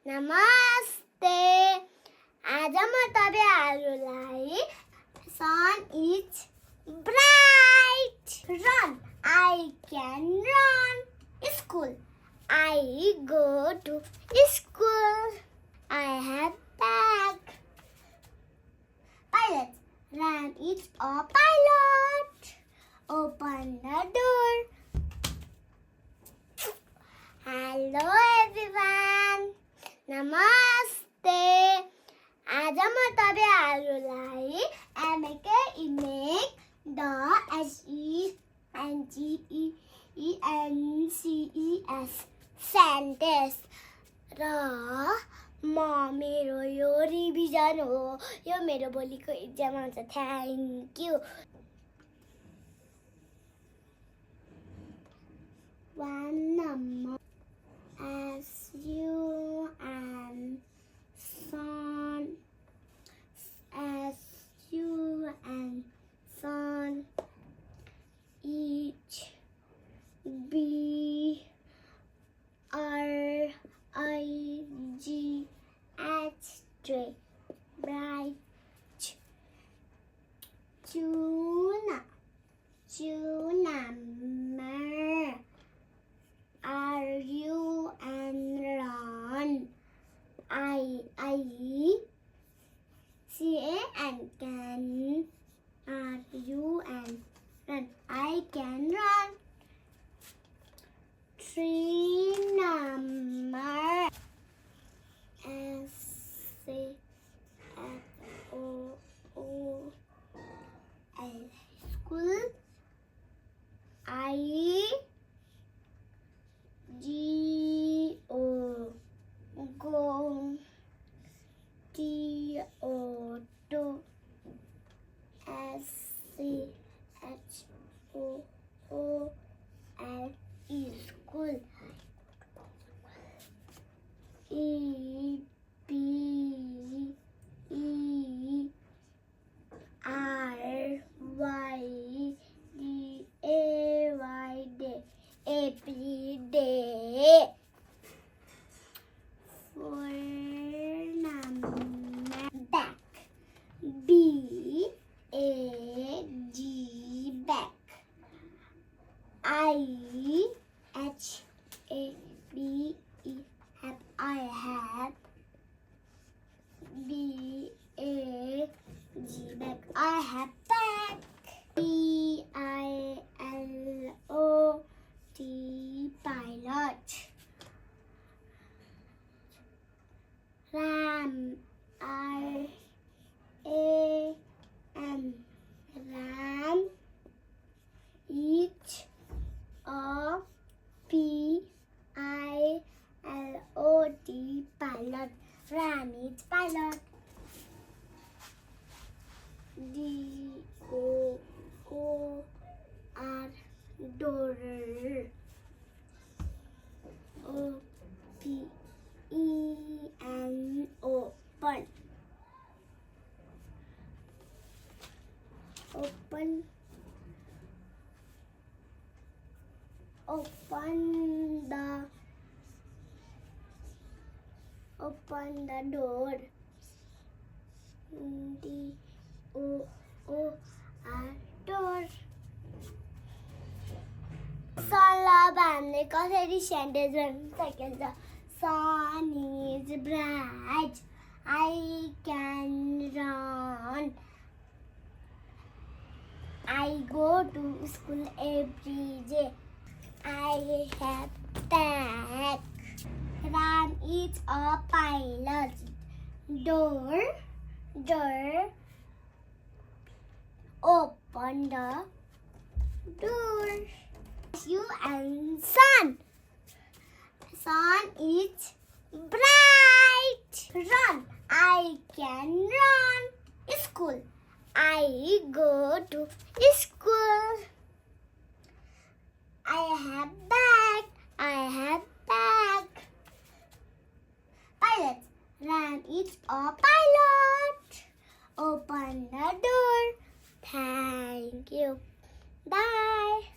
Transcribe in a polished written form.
नमस्ते। आज म तपाईहरुलाई sun is bright. Run, I can run. School, I go to school. I have bag. Pilot, Ram is a pilot. Open the door. Hello everyone. नमस्ते। आज म तपाईहरुलाई make the sentences sentence र मेरो यो revision हो। यो मेरो भोलिको एक्जाम आउँछ। Thank you. One number as you and son, as you and son, each B R I G H J bright. Tuna, are you and run? I can are you and run? I can run. Three number S C F O L school. I G O go. T O to S C H O O L E school. E B E R Y D A Y day. Every day. Four number back. B A G back. I H A B E have. I have. B A G back. I have back. P I L O T pilot. Ram R A M ram. Each a P I L O T pilot. Ram is pilot. D O O R door. O P E N open. Open the door. D O O R door. Sala bande कसरी sentence भन्न सकिन्छ? Sun is bright. I can run. I go to school every day. I have bag. Ram is a pilot. Door. Open the door. You and sun. Sun is bright. Run. I can run. School. I go to school. I have bag. Pilot. Ram is a pilot. Open the door. Thank you. Bye.